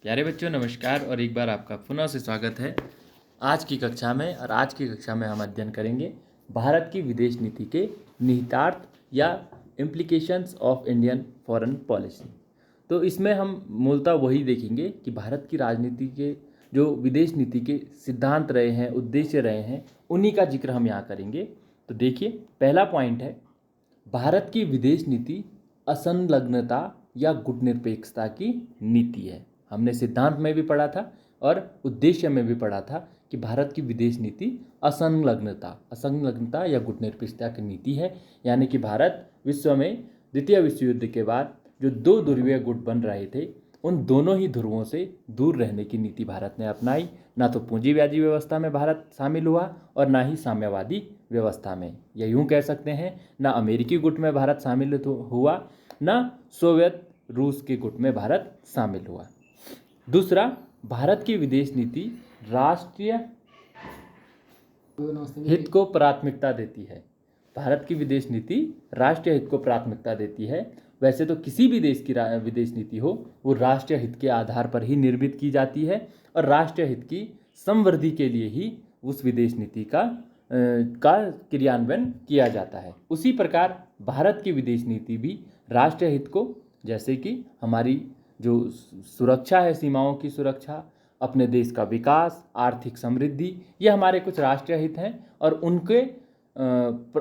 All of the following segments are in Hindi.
प्यारे बच्चों नमस्कार और एक बार आपका पुनः से स्वागत है आज की कक्षा में। और आज की कक्षा में हम अध्ययन करेंगे भारत की विदेश नीति के निहितार्थ या implications of Indian foreign policy. तो इसमें हम मूलतः वही देखेंगे कि भारत की राजनीति के जो विदेश नीति के सिद्धांत रहे हैं, उद्देश्य रहे हैं, उन्हीं का जिक्र हम यहाँ करेंगे। तो देखिए, पहला पॉइंट है भारत की विदेश नीति असंलग्नता या गुटनिरपेक्षता की नीति है। हमने सिद्धांत में भी पढ़ा था और उद्देश्य में भी पढ़ा था कि भारत की विदेश नीति असंलग्नता या गुटनिरपेक्षता की नीति है। यानी कि भारत विश्व में द्वितीय विश्व युद्ध के बाद जो दो ध्रुवीय गुट बन रहे थे, उन दोनों ही ध्रुवों से दूर रहने की नीति भारत ने अपनाई। ना तो पूंजीवादी व्यवस्था में भारत शामिल हुआ और ना ही साम्यवादी व्यवस्था में, या यूं कह सकते हैं ना अमेरिकी गुट में भारत शामिल हुआ, ना सोवियत रूस के गुट में भारत शामिल हुआ। दूसरा, भारत की विदेश नीति राष्ट्रीय हित को प्राथमिकता देती है। भारत की विदेश नीति राष्ट्रीय हित को प्राथमिकता देती है। वैसे तो किसी भी देश की विदेश नीति हो, वो राष्ट्रीय हित के आधार पर ही निर्मित की जाती है और राष्ट्रीय हित की संवृद्धि के लिए ही उस विदेश नीति का क्रियान्वयन किया जाता है। उसी प्रकार भारत की विदेश नीति भी राष्ट्रीय हित को, जैसे कि हमारी जो सुरक्षा है, सीमाओं की सुरक्षा, अपने देश का विकास, आर्थिक समृद्धि, ये हमारे कुछ राष्ट्रीय हित हैं और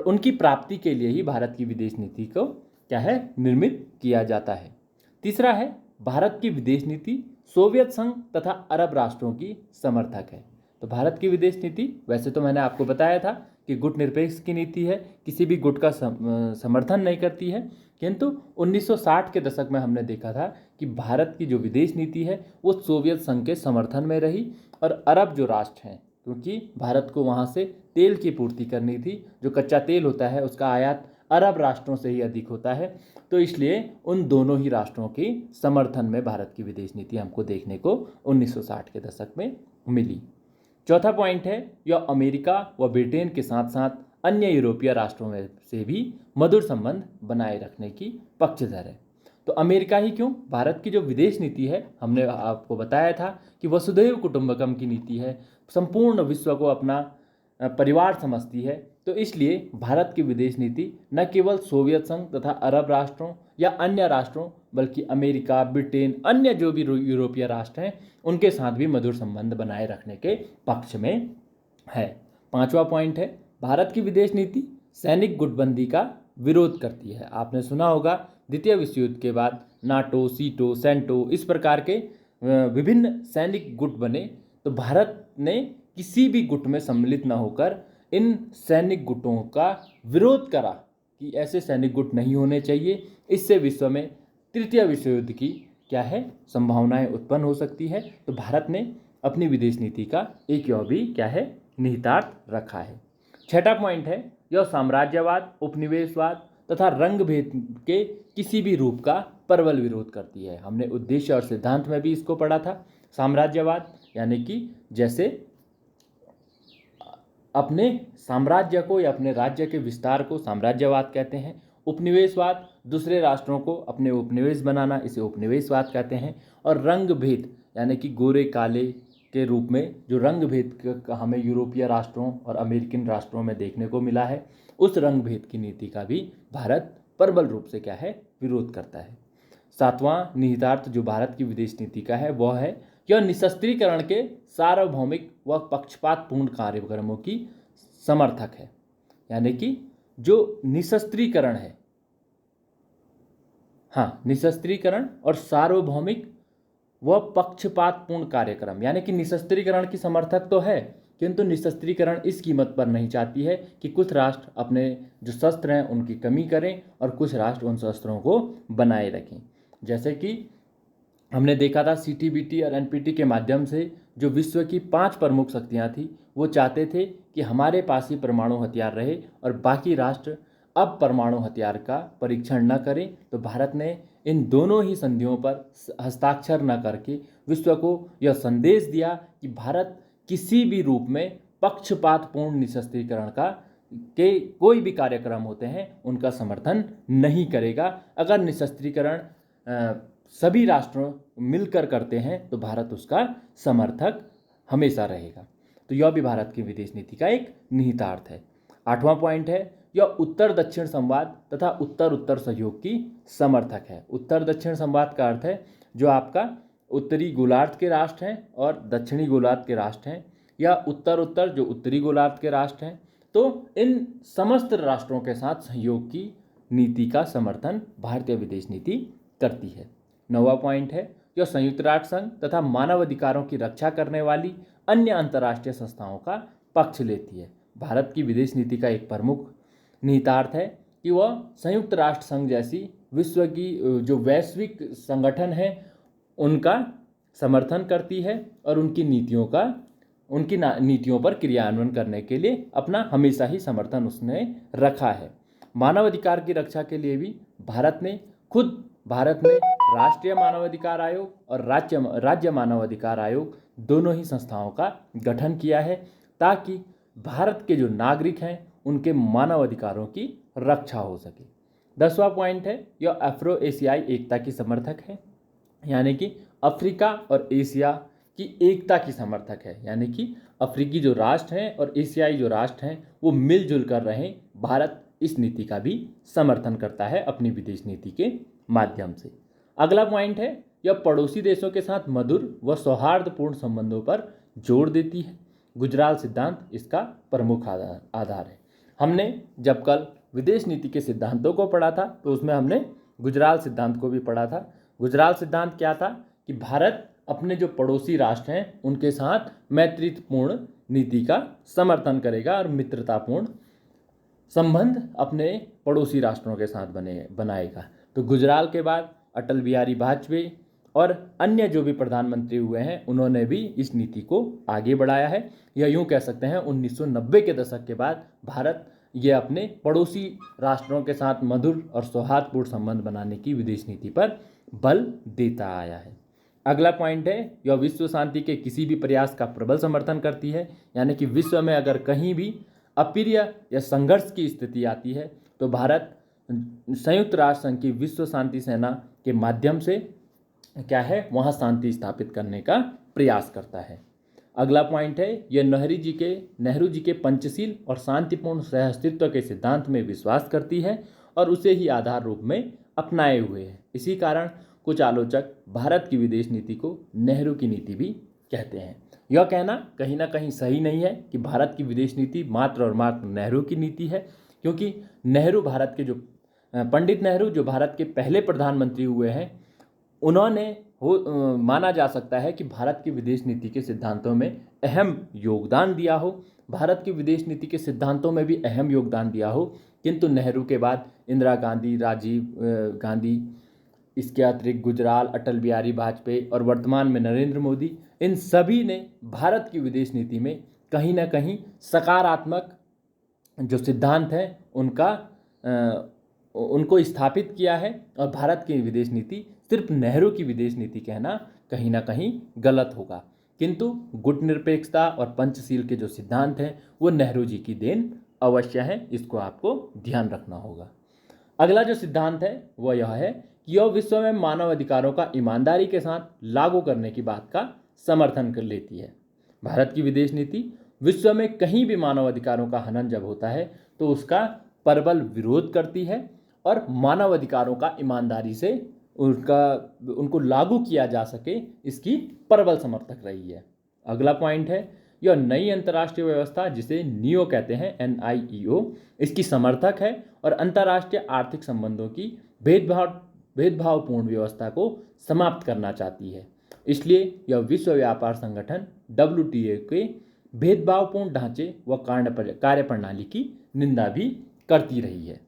उनकी प्राप्ति के लिए ही भारत की विदेश नीति को क्या है, निर्मित किया जाता है। तीसरा है भारत की विदेश नीति सोवियत संघ तथा अरब राष्ट्रों की समर्थक है। तो भारत की विदेश नीति, वैसे तो मैंने आपको बताया था कि गुट निरपेक्ष की नीति है, किसी भी गुट का समर्थन नहीं करती है, किंतु 1960 के दशक में हमने देखा था कि भारत की जो विदेश नीति है वो सोवियत संघ के समर्थन में रही। और अरब जो राष्ट्र हैं, क्योंकि भारत को वहाँ से तेल की पूर्ति करनी थी, जो कच्चा तेल होता है उसका आयात अरब राष्ट्रों से ही अधिक होता है, तो इसलिए उन दोनों ही राष्ट्रों के समर्थन में भारत की विदेश नीति हमको देखने को 1960 के दशक में मिली। चौथा पॉइंट है, यह अमेरिका व ब्रिटेन के साथ साथ अन्य यूरोपीय राष्ट्रों में से भी मधुर संबंध बनाए रखने की पक्षधर है। तो अमेरिका ही क्यों, भारत की जो विदेश नीति है, हमने आपको बताया था कि वसुधैव कुटुंबकम की नीति है, संपूर्ण विश्व को अपना परिवार समझती है। तो इसलिए भारत की विदेश नीति न केवल सोवियत संघ तथा अरब राष्ट्रों या अन्य राष्ट्रों, बल्कि अमेरिका, ब्रिटेन, अन्य जो भी यूरोपीय राष्ट्र हैं, उनके साथ भी मधुर संबंध बनाए रखने के पक्ष में है। पांचवा पॉइंट है, भारत की विदेश नीति सैनिक गुटबंदी का विरोध करती है। आपने सुना होगा द्वितीय विश्व युद्ध के बाद नाटो, सीटो, सेंटो, इस प्रकार के विभिन्न सैनिक गुट बने। तो भारत ने किसी भी गुट में सम्मिलित न होकर इन सैनिक गुटों का विरोध करा कि ऐसे सैनिक गुट नहीं होने चाहिए, इससे विश्व में तृतीय विश्व युद्ध की क्या है, संभावनाएं उत्पन्न हो सकती है। तो भारत ने अपनी विदेश नीति का एक यह भी क्या है, निहितार्थ रखा है। छठा पॉइंट है, यह साम्राज्यवाद, उपनिवेशवाद तथा रंग भेद के किसी भी रूप का प्रबल विरोध करती है। हमने उद्देश्य और सिद्धांत में भी इसको पढ़ा था। साम्राज्यवाद यानी कि जैसे अपने साम्राज्य को या अपने राज्य के विस्तार को साम्राज्यवाद कहते हैं। उपनिवेशवाद, दूसरे राष्ट्रों को अपने उपनिवेश बनाना, इसे उपनिवेशवाद कहते हैं। और रंग भेद यानी कि गोरे काले के रूप में जो रंग भेद हमें यूरोपीय राष्ट्रों और अमेरिकन राष्ट्रों में देखने को मिला है, उस रंग भेद की नीति का भी भारत प्रबल रूप से क्या है, विरोध करता है। सातवां निहितार्थ जो भारत की विदेश नीति का है वह है, यह निशस्त्रीकरण के सार्वभौमिक व पक्षपातपूर्ण कार्यक्रमों की समर्थक है। यानी कि जो निशस्त्रीकरण है, हाँ, निशस्त्रीकरण और सार्वभौमिक व पक्षपातपूर्ण कार्यक्रम, यानी कि निशस्त्रीकरण की समर्थक तो है, किंतु निशस्त्रीकरण इस कीमत पर नहीं चाहती है कि कुछ राष्ट्र अपने जो शस्त्र हैं उनकी कमी करें और कुछ राष्ट्र उन शस्त्रों को बनाए रखें। जैसे कि हमने देखा था सीटीबीटी और एनपीटी के माध्यम से जो विश्व की 5 प्रमुख शक्तियां थी, वो चाहते थे कि हमारे पास ही परमाणु हथियार रहे और बाकी राष्ट्र अब परमाणु हथियार का परीक्षण न करें। तो भारत ने इन दोनों ही संधियों पर हस्ताक्षर न करके विश्व को यह संदेश दिया कि भारत किसी भी रूप में पक्षपातपूर्ण निशस्त्रीकरण का के कोई भी कार्यक्रम होते हैं उनका समर्थन नहीं करेगा। अगर निशस्त्रीकरण सभी राष्ट्रों मिलकर करते हैं तो भारत उसका समर्थक हमेशा रहेगा। तो यह भी भारत की विदेश नीति का एक निहितार्थ है। 8वां पॉइंट है, यह उत्तर दक्षिण संवाद तथा उत्तर उत्तर सहयोग की समर्थक है। उत्तर दक्षिण संवाद का अर्थ है जो आपका उत्तरी गोलार्ध के राष्ट्र हैं और दक्षिणी गोलार्ध के राष्ट्र हैं, या उत्तर उत्तर जो उत्तरी गोलार्ध के राष्ट्र हैं। तो इन समस्त राष्ट्रों के साथ सहयोग की नीति का समर्थन भारतीय विदेश नीति करती है। 9वां पॉइंट है, यह संयुक्त राष्ट्र संघ तथा मानवाधिकारों की रक्षा करने वाली अन्य अंतर्राष्ट्रीय संस्थाओं का पक्ष लेती है। भारत की विदेश नीति का एक प्रमुख निहितार्थ है कि वह संयुक्त राष्ट्र संघ जैसी विश्व की जो वैश्विक संगठन है उनका समर्थन करती है और उनकी नीतियों पर क्रियान्वयन करने के लिए अपना हमेशा ही समर्थन उसने रखा है। मानवाधिकार की रक्षा के लिए भी भारत ने राष्ट्रीय मानवाधिकार आयोग और राज्य मानवाधिकार आयोग दोनों ही संस्थाओं का गठन किया है ताकि भारत के जो नागरिक हैं उनके मानवाधिकारों की रक्षा हो सके। 10वां पॉइंट है, यह अफ्रो एशियाई एकता की समर्थक है, यानी कि अफ्रीका और एशिया की एकता की समर्थक है। यानी कि अफ्रीकी जो राष्ट्र हैं और एशियाई जो राष्ट्र हैं वो मिलजुल कर रहें। भारत इस नीति का भी समर्थन करता है अपनी विदेश नीति के माध्यम से। अगला पॉइंट है, यह पड़ोसी देशों के साथ मधुर व सौहार्दपूर्ण संबंधों पर जोर देती है। गुजराल सिद्धांत इसका प्रमुख आधार है। हमने जब कल विदेश नीति के सिद्धांतों को पढ़ा था तो उसमें हमने गुजराल सिद्धांत को भी पढ़ा था। गुजराल सिद्धांत क्या था कि भारत अपने जो पड़ोसी राष्ट्र हैं उनके साथ मैत्रीपूर्ण नीति का समर्थन करेगा और मित्रतापूर्ण संबंध अपने पड़ोसी राष्ट्रों के साथ बनाएगा। तो गुजराल के बाद अटल बिहारी वाजपेयी और अन्य जो भी प्रधानमंत्री हुए हैं उन्होंने भी इस नीति को आगे बढ़ाया है। या यूँ कह सकते हैं 1990 के दशक के बाद भारत ये अपने पड़ोसी राष्ट्रों के साथ मधुर और सौहार्दपूर्ण संबंध बनाने की विदेश नीति पर बल देता आया है। अगला पॉइंट है, यह विश्व शांति के किसी भी प्रयास का प्रबल समर्थन करती है। यानी कि विश्व में अगर कहीं भी अप्रिय या संघर्ष की स्थिति आती है तो भारत संयुक्त राष्ट्र संघ की विश्व शांति सेना के माध्यम से क्या है वहाँ शांति स्थापित करने का प्रयास करता है। अगला पॉइंट है, यह नेहरू जी के पंचशील और शांतिपूर्ण सहअस्तित्व के सिद्धांत में विश्वास करती है और उसे ही आधार रूप में अपनाए हुए है। इसी कारण कुछ आलोचक भारत की विदेश नीति को नेहरू की नीति भी कहते हैं। यह कहना कहीं ना कहीं सही नहीं है कि भारत की विदेश नीति मात्र और मात्र नेहरू की नीति है, क्योंकि पंडित नेहरू जो भारत के पहले प्रधानमंत्री हुए हैं उन्होंने माना जा सकता है कि भारत की विदेश नीति के सिद्धांतों में अहम योगदान दिया हो, भारत की विदेश नीति के सिद्धांतों में भी अहम योगदान दिया हो। किंतु नेहरू के बाद इंदिरा गांधी, राजीव गांधी, इसके अतिरिक्त गुजराल, अटल बिहारी वाजपेयी और वर्तमान में नरेंद्र मोदी, इन सभी ने भारत की विदेश नीति में कहीं ना कहीं सकारात्मक जो सिद्धांत हैं उनको स्थापित किया है। और भारत की विदेश नीति सिर्फ नेहरू की विदेश नीति कहना कहीं ना कहीं गलत होगा, किंतु गुटनिरपेक्षता और पंचशील के जो सिद्धांत हैं वो नेहरू जी की देन अवश्य है, इसको आपको ध्यान रखना होगा। अगला जो सिद्धांत है वह यह है कि यह विश्व में मानव अधिकारों का ईमानदारी के साथ लागू करने की बात का समर्थन कर लेती है। भारत की विदेश नीति विश्व में कहीं भी मानव अधिकारों का हनन जब होता है तो उसका प्रबल विरोध करती है और मानव अधिकारों का ईमानदारी से उनको लागू किया जा सके इसकी प्रबल समर्थक रही है। अगला पॉइंट है, यह नई अंतर्राष्ट्रीय व्यवस्था जिसे नियो कहते हैं, NIEO, इसकी समर्थक है और अंतर्राष्ट्रीय आर्थिक संबंधों की भेदभावपूर्ण व्यवस्था को समाप्त करना चाहती है। इसलिए यह विश्व व्यापार संगठन WTO के भेदभावपूर्ण ढांचे व कार्यप्रणाली की निंदा भी करती रही है।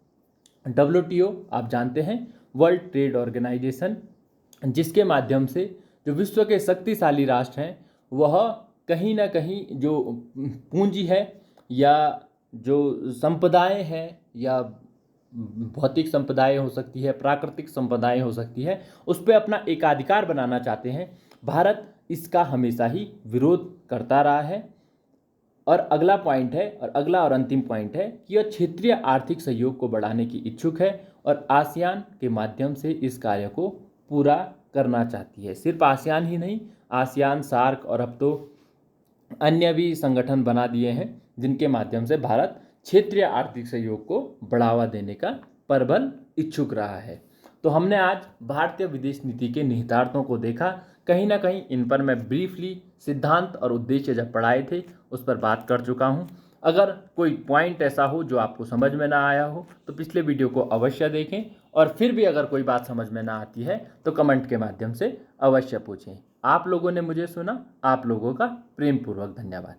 WTO आप जानते हैं वर्ल्ड ट्रेड ऑर्गेनाइजेशन, जिसके माध्यम से जो विश्व के शक्तिशाली राष्ट्र हैं वह कहीं ना कहीं जो पूंजी है या जो संपदाएं हैं या भौतिक संपदाएं हो सकती है, प्राकृतिक संपदाएं हो सकती है, उस पर अपना एकाधिकार बनाना चाहते हैं। भारत इसका हमेशा ही विरोध करता रहा है। और अगला पॉइंट है और अगला और अंतिम पॉइंट है कि यह क्षेत्रीय आर्थिक सहयोग को बढ़ाने की इच्छुक है और आसियान के माध्यम से इस कार्य को पूरा करना चाहती है। सिर्फ आसियान ही नहीं, आसियान, सार्क और अब तो अन्य भी संगठन बना दिए हैं जिनके माध्यम से भारत क्षेत्रीय आर्थिक सहयोग को बढ़ावा देने का प्रबल इच्छुक रहा है। तो हमने आज भारतीय विदेश नीति के निहितार्थों को देखा। कहीं ना कहीं इन पर मैं ब्रीफली सिद्धांत और उद्देश्य जब पढ़ाए थे उस पर बात कर चुका हूँ। अगर कोई पॉइंट ऐसा हो जो आपको समझ में ना आया हो तो पिछले वीडियो को अवश्य देखें, और फिर भी अगर कोई बात समझ में ना आती है तो कमेंट के माध्यम से अवश्य पूछें। आप लोगों ने मुझे सुना, आप लोगों का प्रेम पूर्वक धन्यवाद।